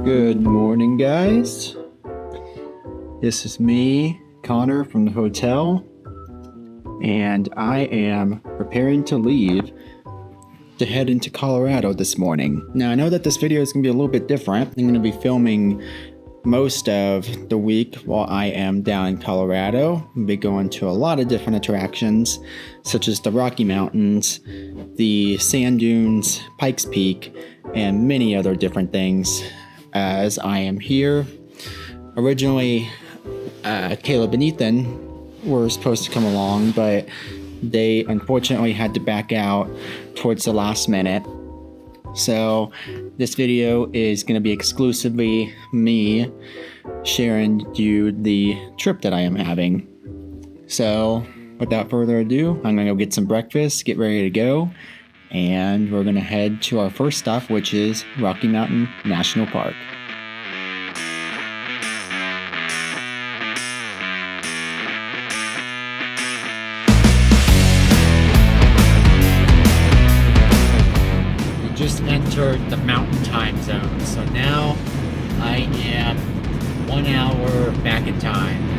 Good morning, guys. This is me, Connor, from the hotel, and I am preparing to leave to head into Colorado this morning. Now, I know that this video is going to be a little bit different. I'm going to be filming most of the week while I am down in Colorado. I'll be going to a lot of different attractions, such as the Rocky Mountains, the Sand Dunes, Pikes Peak, and many other different things as I am here. Originally, Caleb and Ethan were supposed to come along, but they unfortunately had to back out towards the last minute. So this video is going to be exclusively me sharing you the trip that I am having. So without further ado, I'm going to go get some breakfast, get ready to go, and we're going to head to our first stop, which is Rocky Mountain National Park. Just entered the mountain time zone, so now I am 1 hour back in time.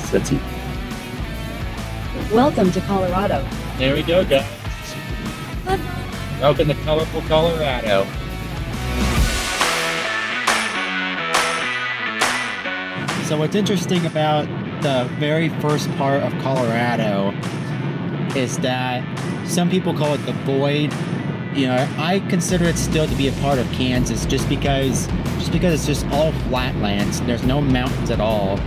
That's it. Welcome to Colorado. There we go, guys. Welcome to colorful Colorado. So what's interesting about the very first part of Colorado is that some people call it the void. You know, I consider it still to be a part of Kansas just because it's just all flatlands. There's no mountains at all.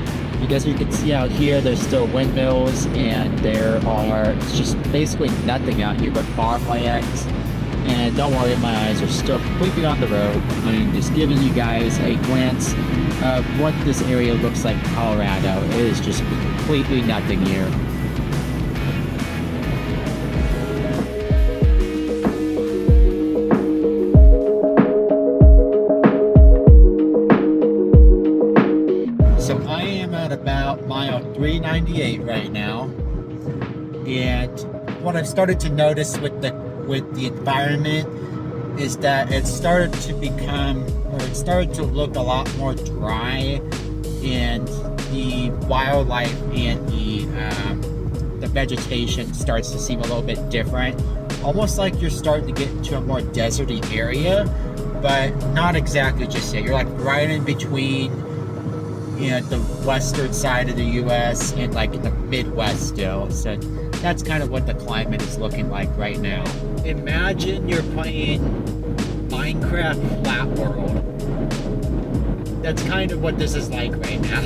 Because you can see out here, there's still windmills, and it's just basically nothing out here but farmlands. And don't worry, my eyes are still completely on the road. I'm just giving you guys a glance of what this area looks like in Colorado. It is just completely nothing here. About mile 398 right now, and what I've started to notice with the environment is that it started to look a lot more dry, and the wildlife and the vegetation starts to seem a little bit different, almost like you're starting to get into a more deserty area, but not exactly just yet. You're like right in between, you know, the western side of the U.S. and like in the Midwest still. So that's kind of what the climate is looking like right now. Imagine you're playing Minecraft Flat World. That's kind of what this is like right now.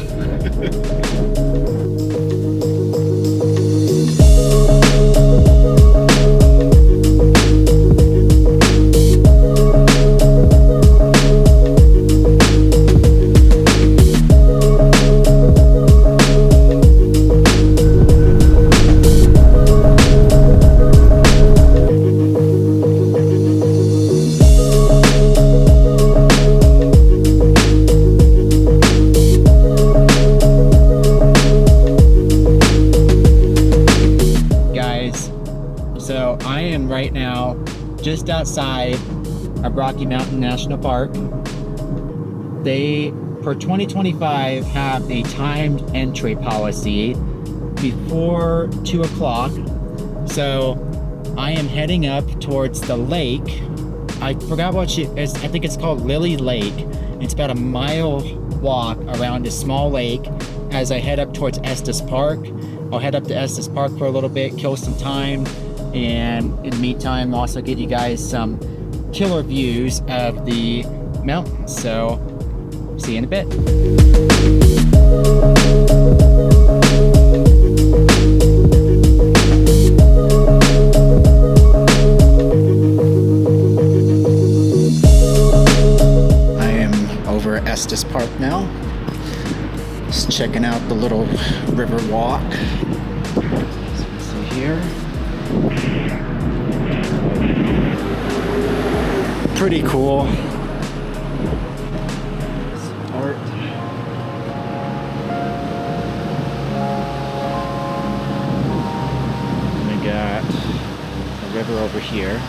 So I am right now just outside of Rocky Mountain National Park. They, for 2025, have a timed entry policy before 2 o'clock. So I am heading up towards the lake. I forgot what I think it's called Lily Lake. It's about a mile walk around a small lake as I head up towards Estes Park. I'll head up to Estes Park for a little bit, kill some time, and in the meantime, also get you guys some killer views of the mountains. So, see you in a bit. checking out the little river walk. So you see here. Pretty cool. Art. And we got the river over here.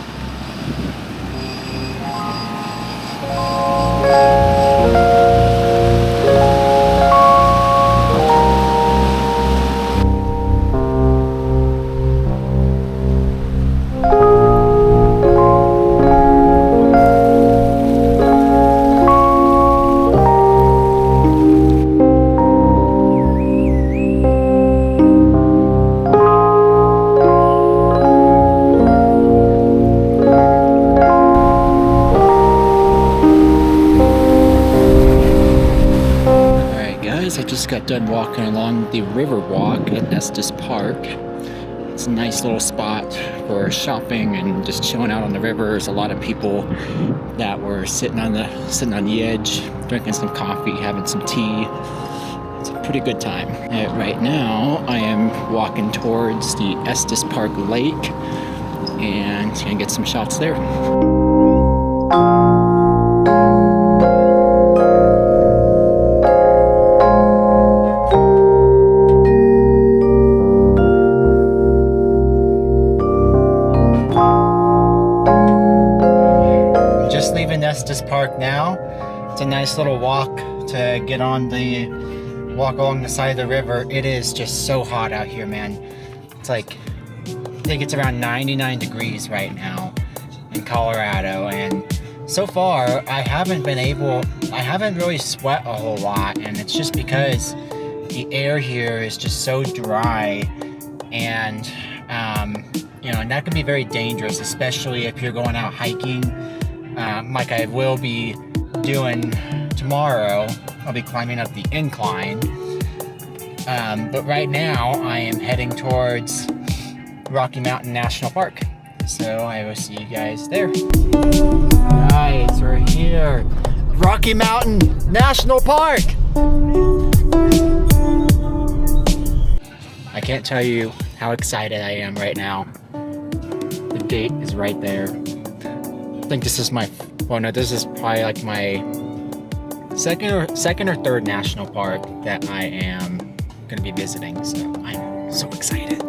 I just got done walking along the river walk at Estes Park. It's a nice little spot for shopping and just chilling out on the river. There's a lot of people that were sitting on the edge, drinking some coffee, having some tea. It's a pretty good time. Right now, I am walking towards the Estes Park Lake and gonna get some shots there. Estes Park now. It's a nice little walk to get on the walk along the side of the river. It is just so hot out here, man. It's like, I think it's around 99 degrees right now in Colorado, and so far I haven't really sweat a whole lot, and it's just because the air here is just so dry, and you know, and that can be very dangerous, especially if you're going out hiking. Like I will be doing tomorrow. I'll be climbing up the incline. But right now I am heading towards Rocky Mountain National Park. So I will see you guys there. Guys, we're here. Rocky Mountain National Park. I can't tell you how excited I am right now. The gate is right there. I think this is this is probably like my second or third national park that I am going to be visiting, so I'm so excited.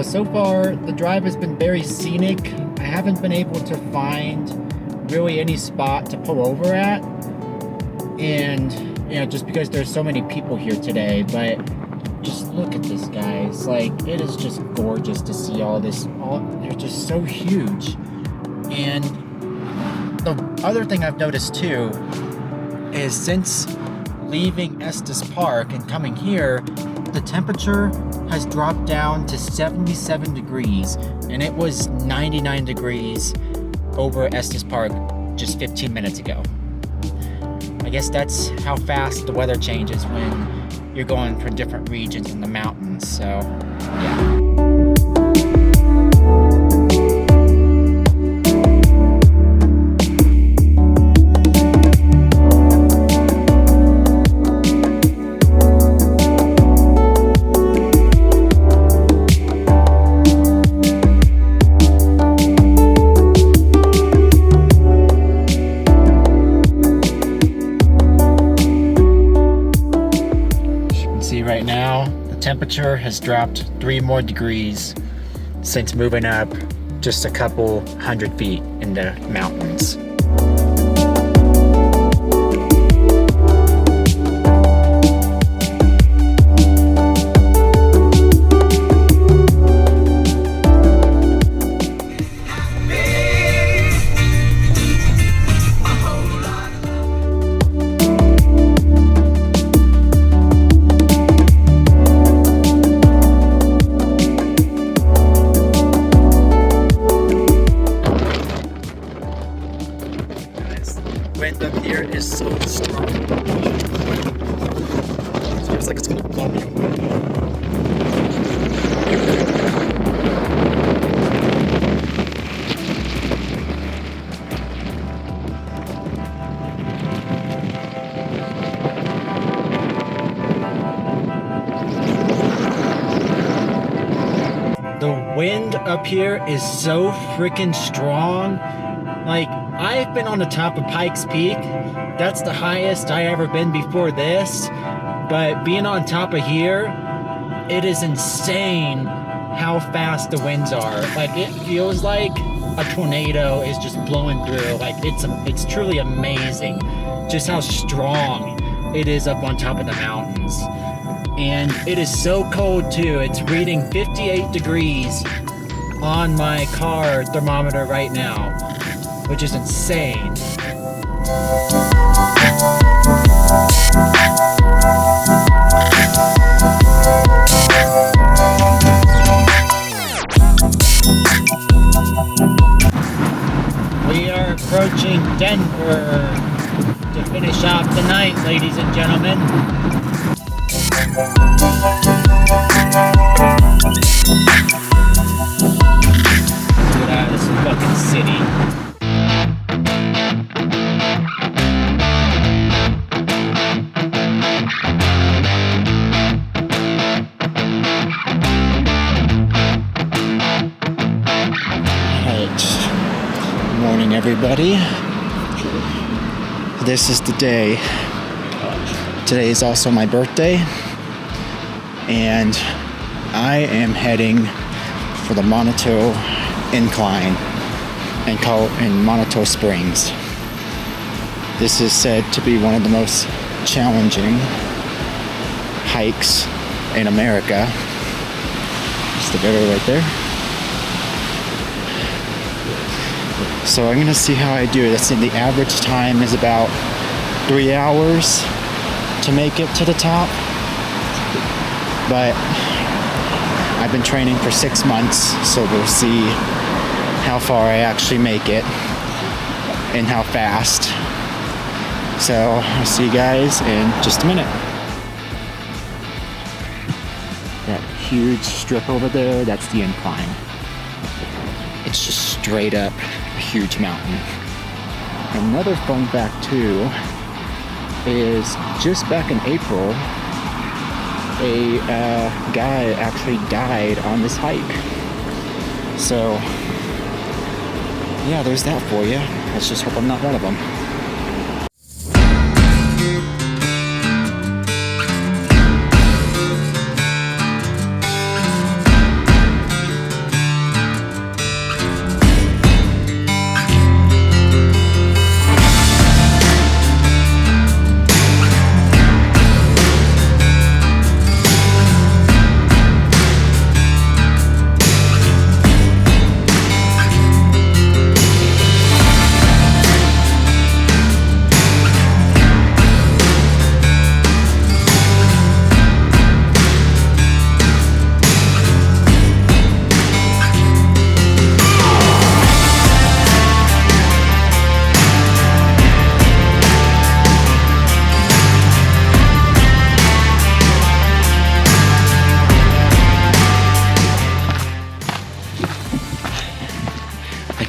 So far the drive has been very scenic. I haven't been able to find really any spot to pull over at, and you know, just because there's so many people here today, but just look at this, guys. Like, it is just gorgeous to see all this. They're just so huge. And the other thing I've noticed too is since leaving Estes Park and coming here, the temperature has dropped down to 77 degrees, and it was 99 degrees over Estes Park just 15 minutes ago. I guess that's how fast the weather changes when you're going from different regions in the mountains, so yeah. Right now, the temperature has dropped 3 more degrees since moving up just a couple 100 feet in the mountains. Wind up here is so strong. It feels like it's gonna blow me away. wind up here is so freaking strong. Like, I've been on the top of Pikes Peak. That's the highest I ever been before this. But being on top of here, it is insane how fast the winds are. Like, it feels like a tornado is just blowing through. Like, it's truly amazing just how strong it is up on top of the mountains. And it is so cold too. It's reading 58 degrees on my car thermometer right now, which is insane. We are approaching Denver to finish off the night, ladies and gentlemen. Get out of this fucking city. Good morning, everybody. This is the day. Today is also my birthday, and I am heading for the Monito Incline in Monito Springs. This is said to be one of the most challenging hikes in America. Just the river right there. So I'm gonna see how I do it. I think the average time is about 3 hours to make it to the top. But I've been training for 6 months, so we'll see how far I actually make it and how fast. So I'll see you guys in just a minute. That huge strip over there, that's the incline. It's just straight up a huge mountain. Another fun fact too is just back in April, a guy actually died on this hike. So yeah, there's that for you. Let's just hope I'm not one of them.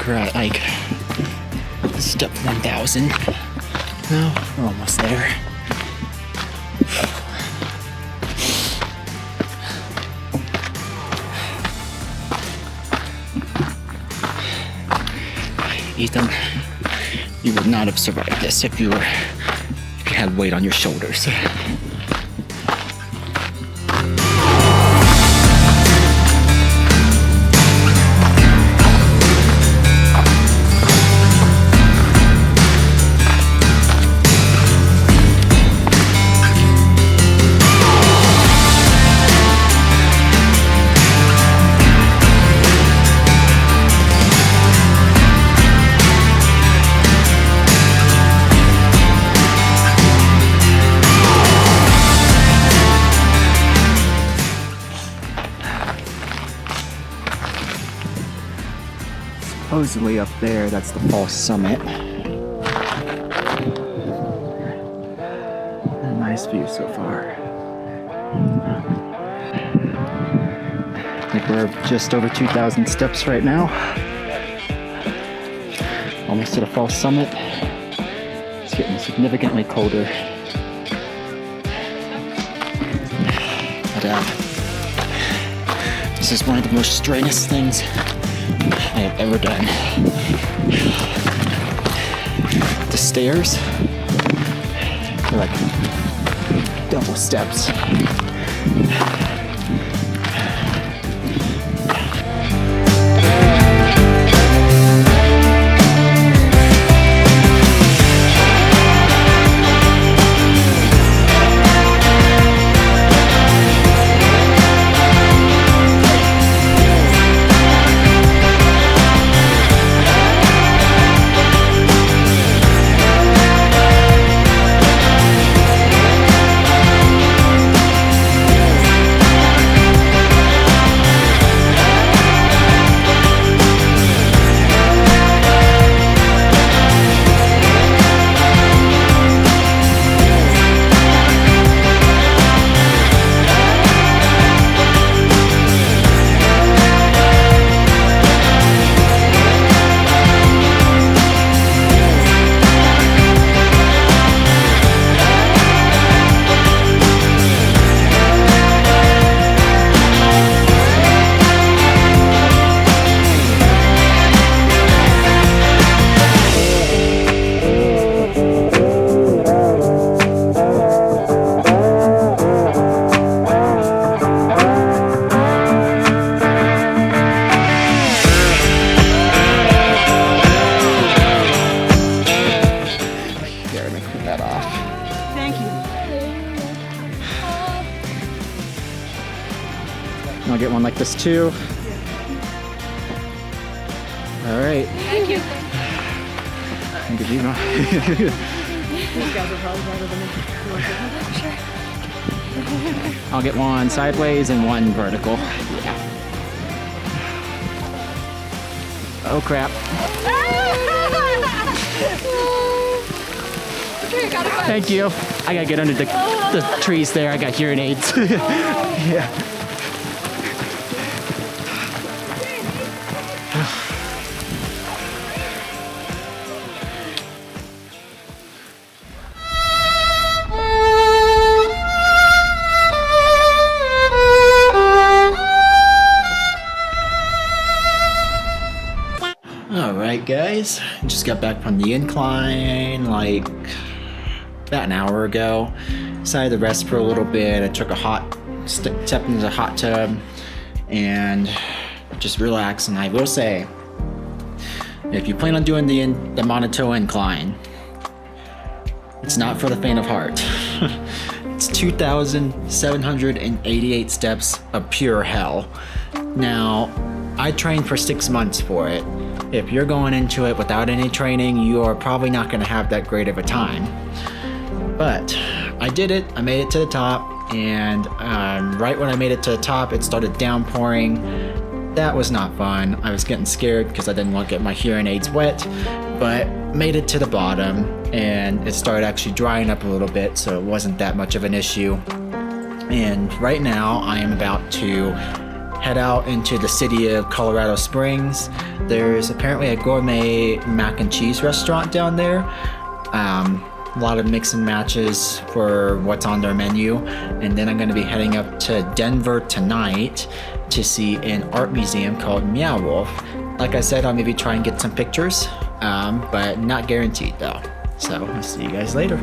We're at like step 1000. No, we're almost there. Ethan, you would not have survived this if you had weight on your shoulders. Supposedly up there, that's the false summit. A nice view so far. I think we're just over 2,000 steps right now. Almost to the false summit. It's getting significantly colder. But This is one of the most strenuous things I have ever done. The stairs are like double steps. I'll get one like this too. All right. Thank you. I'll give you one. These guys are probably better than me. Sure. I'll get one sideways and one vertical. Yeah. Oh crap. Thank you. I gotta get under the trees there. I got hearing aids. Yeah. Alright guys, just got back from the incline like about an hour ago. Decided to rest for a little bit. I took a stepped into the hot tub and just relax. And I will say, if you plan on doing the Mauna Toa incline, it's not for the faint of heart. It's 2,788 steps of pure hell. Now, I trained for 6 months for it. If you're going into it without any training, you are probably not going to have that great of a time. But I did it. I made it to the top, and right when I made it to the top, it started downpouring. That was not fun. I was getting scared because I didn't want to get my hearing aids wet, but made it to the bottom, and it started actually drying up a little bit, so it wasn't that much of an issue. And right now, I am about to head out into the city of Colorado Springs. There's apparently a gourmet mac and cheese restaurant down there. A lot of mix and matches for what's on their menu. And then I'm going to be heading up to Denver tonight to see an art museum called Meow Wolf. Like I said, I'll maybe try and get some pictures, but not guaranteed though. So I'll see you guys later.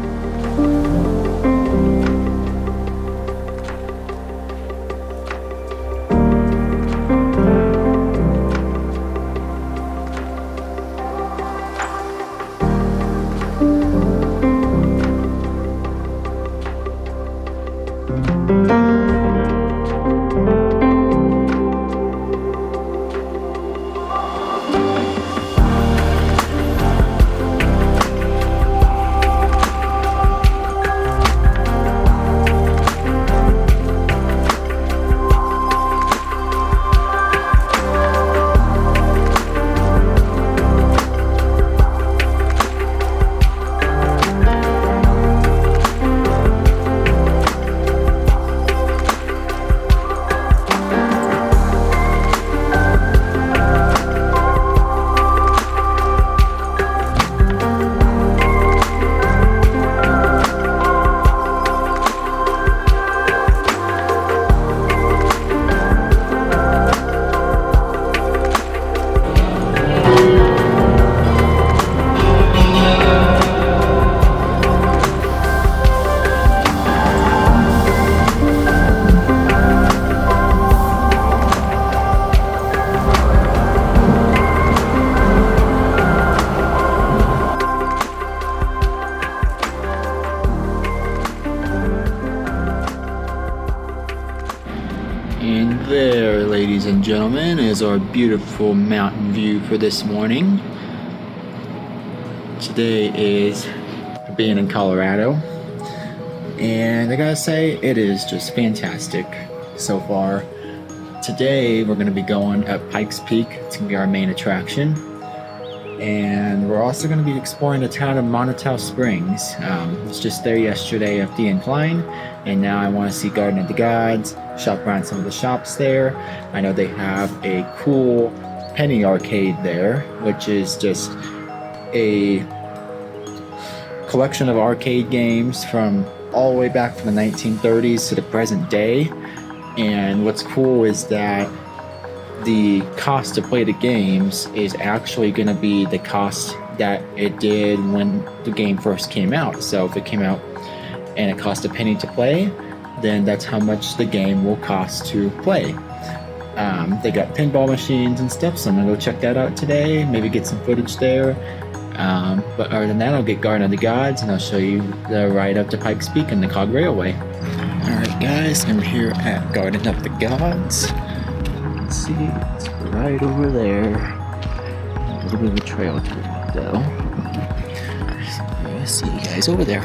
There, ladies and gentlemen, is our beautiful mountain view for this morning. Today is being in Colorado, and I gotta say, it is just fantastic so far. Today, we're gonna be going up Pikes Peak. It's gonna be our main attraction. And we're also going to be exploring the town of Monotau Springs. I was just there yesterday up the incline, and now I want to see Garden of the Gods, shop around some of the shops there. I know they have a cool penny arcade there, which is just a collection of arcade games from all the way back from the 1930s to the present day. And what's cool is that the cost to play the games is actually going to be the cost that it did when the game first came out. So if it came out and it cost a penny to play, then that's how much the game will cost to play. They got pinball machines and stuff, so I'm gonna go check that out today, maybe get some footage there. But other than that, I'll get Garden of the Gods and I'll show you the ride up to Pikes Peak and the Cog Railway. Alright guys, I'm here at Garden of the Gods. See, it's right over there. A little bit of a trail to it though. So I'll see you guys over there.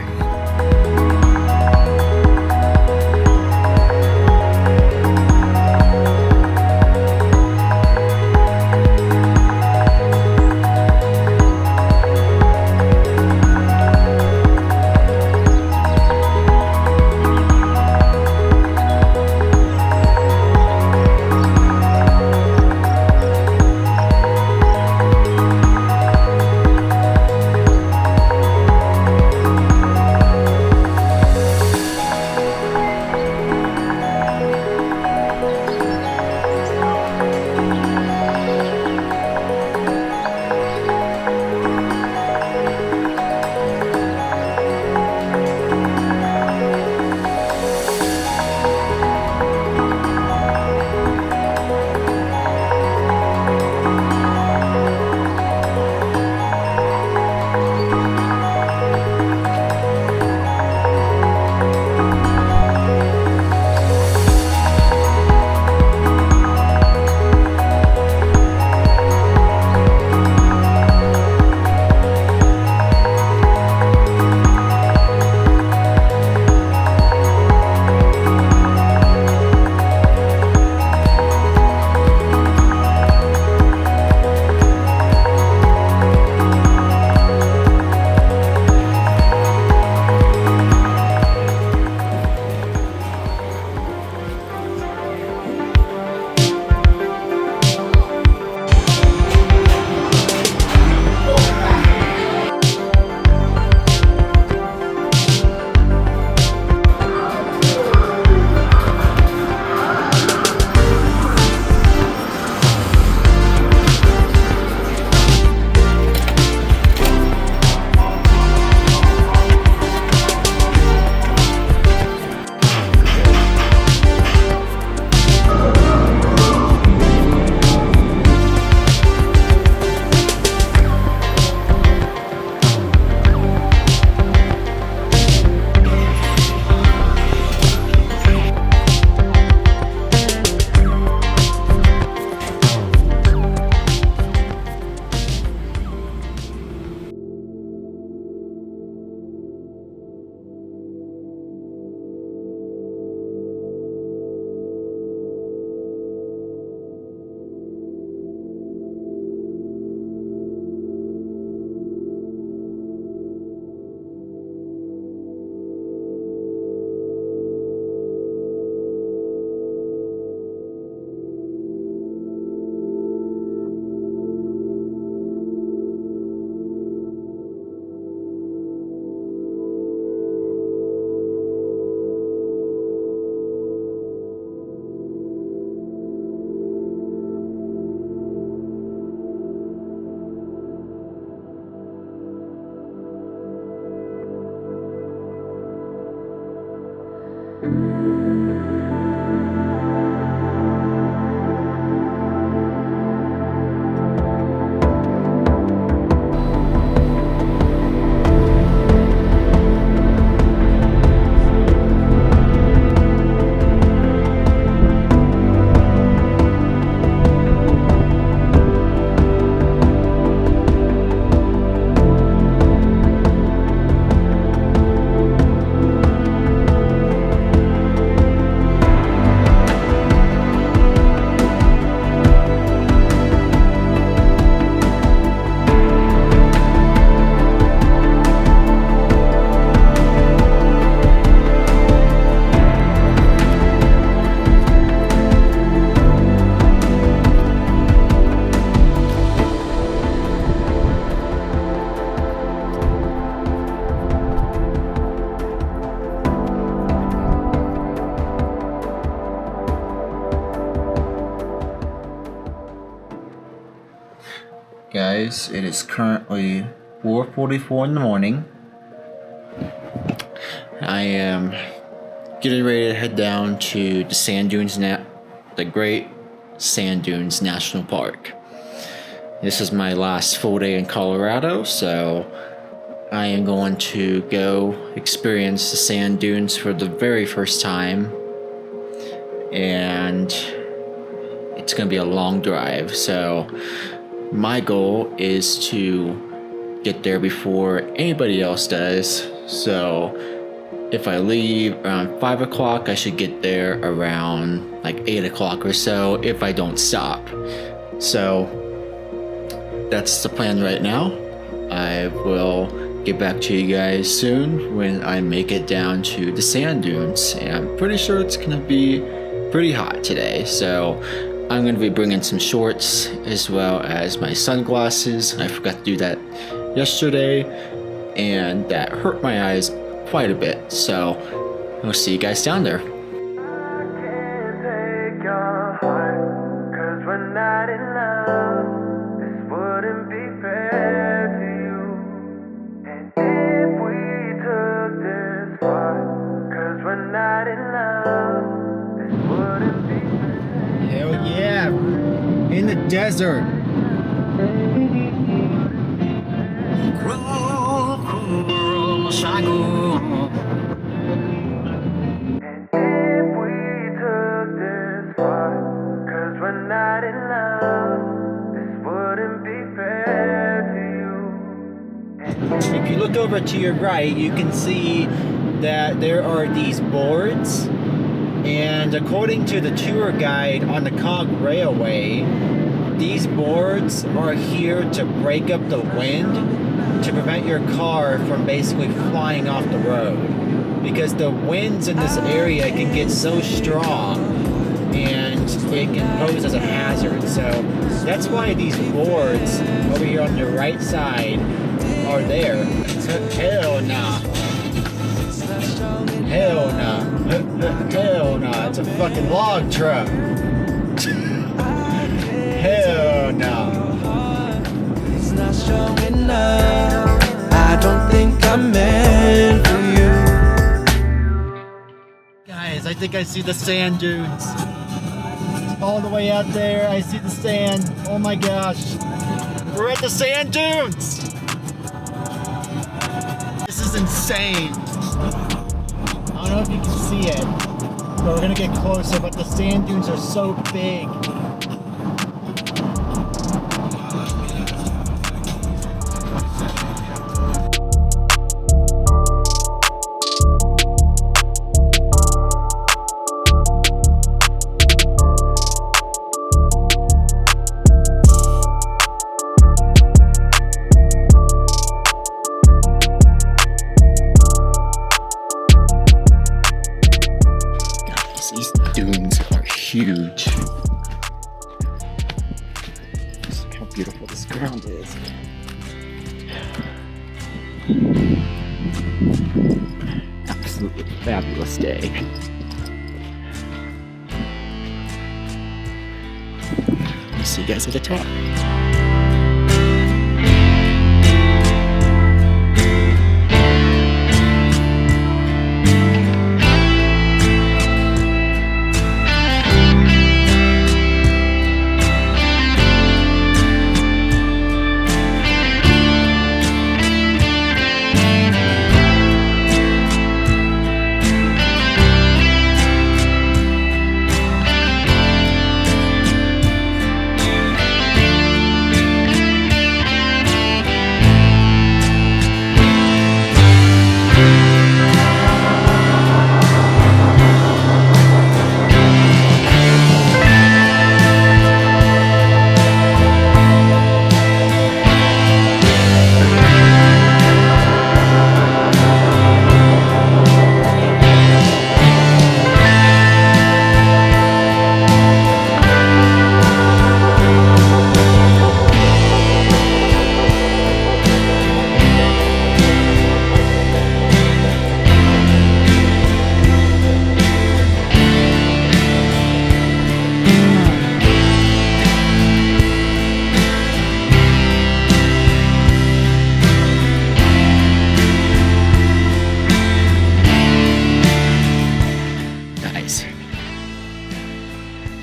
guys. It is currently 4:44 in the morning. I am getting ready to head down to the Sand Dunes, the Great Sand Dunes National Park. This is my last full day in Colorado, so I am going to go experience the sand dunes for the very first time. And it's going to be a long drive, so my goal is to get there before anybody else does. So if I leave around 5 o'clock, I should get there around like 8 o'clock or so if I don't stop. So that's the plan right now. I will get back to you guys soon when I make it down to the sand dunes. And I'm pretty sure it's going to be pretty hot today. So I'm going to be bringing some shorts as well as my sunglasses. I forgot to do that yesterday, and that hurt my eyes quite a bit. So I'll see you guys down there. Hell yeah, in the desert. If you look over to your right, you can see that there are these boards, and according to the tour guide on the Cog Railway, these boards are here to break up the wind to prevent your car from basically flying off the road, because the winds in this area can get so strong and it can pose as a hazard. So that's why these boards over here on the right side are there. Hell nah. Hell nah. Hell nah. It's a fucking log truck. Hell nah. It's not strong enough. I don't think I'm meant for you. Guys, I think I see the sand dunes. All the way out there, I see the sand. Oh my gosh. We're at the sand dunes. This is insane. I don't know if you can see it, but we're gonna get closer, but the sand dunes are so big. These dunes are huge. Just look how beautiful this ground is. Absolutely fabulous day. I'll see you guys at the top.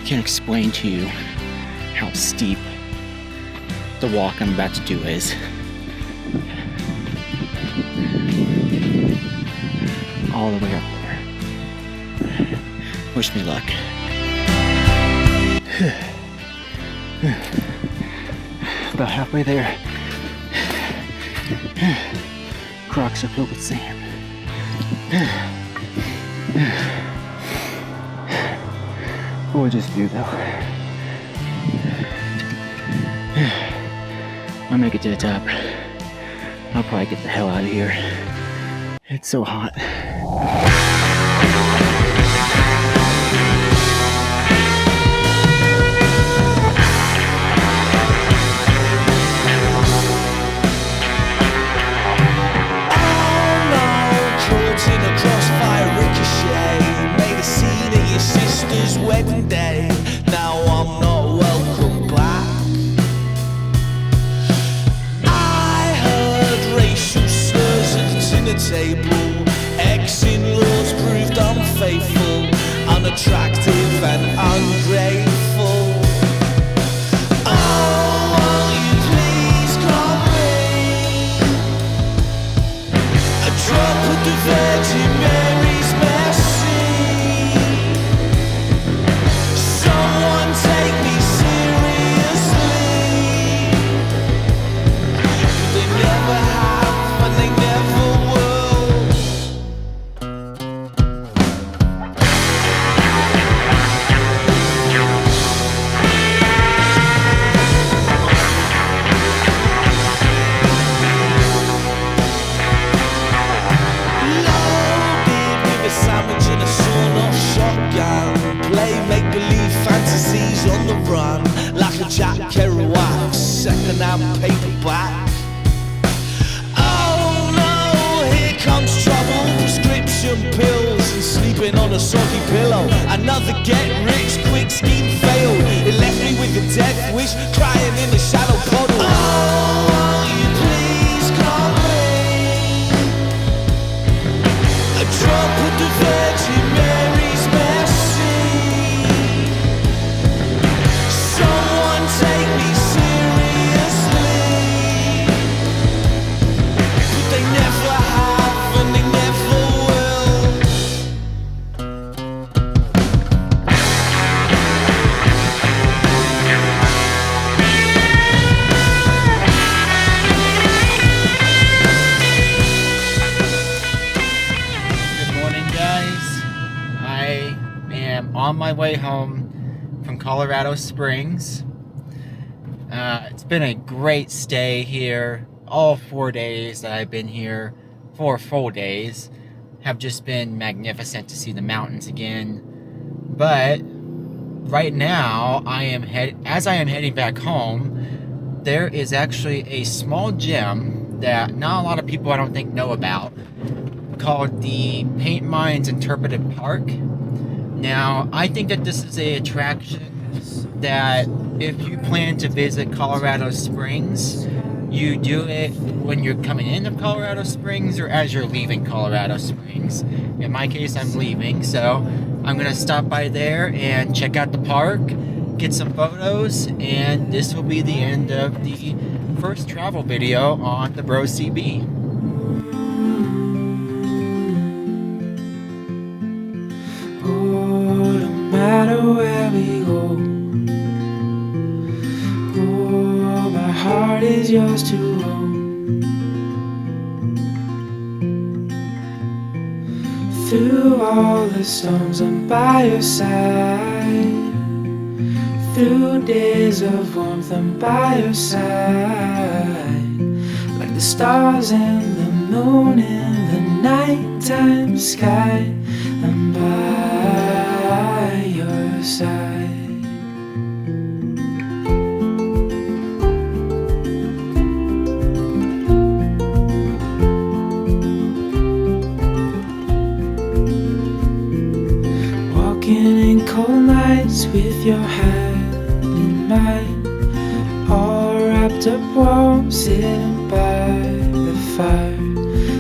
can't explain to you how steep the walk I'm about to do is. All the way up there. Wish me luck. About halfway there. Crocs are filled with sand. Gorgeous view though. When I make it to the top, I'll probably get the hell out of here. It's so hot. Wedding day, now I'm not welcome back. I heard racial slurs at the dinner table. Ex-in-laws proved unfaithful, unattractive and ungrateful. Oh, won't you please come me a drop of the Virgin Mary's mercy? Take me seriously. They never have and they never will. Loaded with a sandwich and a sawn-off shotgun. Play make-believe fantasies on the run, like a Jack Kerouac second-hand paperback. Oh no, here comes trouble. Prescription pills and sleeping on a soggy pillow. Another get-rich-quick scheme failed. It left me with a death wish, crying in the shallow puddle. Oh, won't you please come me a drop of the Virgin Mary's mercy? Someone take me seriously. But they never have and they never will. Good morning, guys. I am on my way home from Colorado Springs. It's been a great stay here. All 4 days that I've been here, 4 full days, have just been magnificent to see the mountains again. But right now, as I am heading back home, there is actually a small gem that not a lot of people, I don't think, know about, called the Paint Mines Interpretive Park. Now, I think that this is a attraction that if you plan to visit Colorado Springs, you do it when you're coming into Colorado Springs or as you're leaving Colorado Springs. In my case, I'm leaving, so I'm gonna stop by there and check out the park, get some photos, and this will be the end of the first travel video on the Bro CB. Oh, no matter where we go, oh, my heart is yours to own. Through all the storms, I'm by your side. Through days of warmth, I'm by your side. Like the stars and the moon in the nighttime sky, I'm by your side. Walking in cold nights with your hand in mine, all wrapped up warm, sitting by the fire.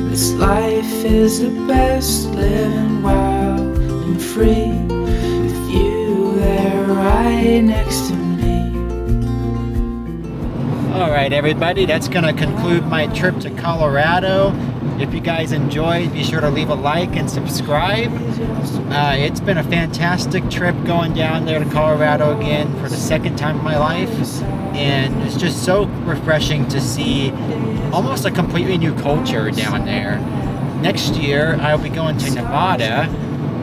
This life is the best, living wild and free, with you there right stay next to me. All right, everybody, that's going to conclude my trip to Colorado. If you guys enjoyed, be sure to leave a like and subscribe. It's been a fantastic trip going down there to Colorado again for the second time in my life. And it's just so refreshing to see almost a completely new culture down there. Next year, I'll be going to Nevada.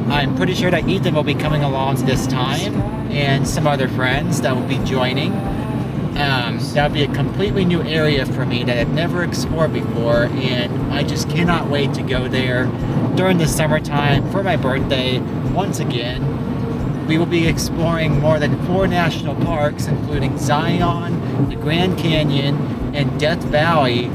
I'm pretty sure that Ethan will be coming along this time, and some other friends that will be joining. That'll be a completely new area for me that I've never explored before, and I just cannot wait to go there during the summertime for my birthday once again. We will be exploring more than 4 national parks, including Zion, the Grand Canyon, and Death Valley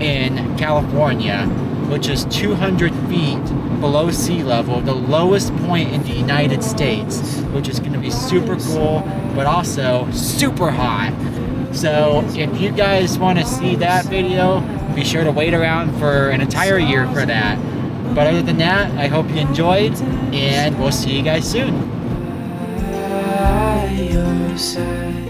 in California, which is 200 feet below sea level, the lowest point in the United States, which is going to be super cool, but also super hot. So if you guys want to see that video, be sure to wait around for an entire year for that. But other than that, I hope you enjoyed, and we'll see you guys soon. By your side.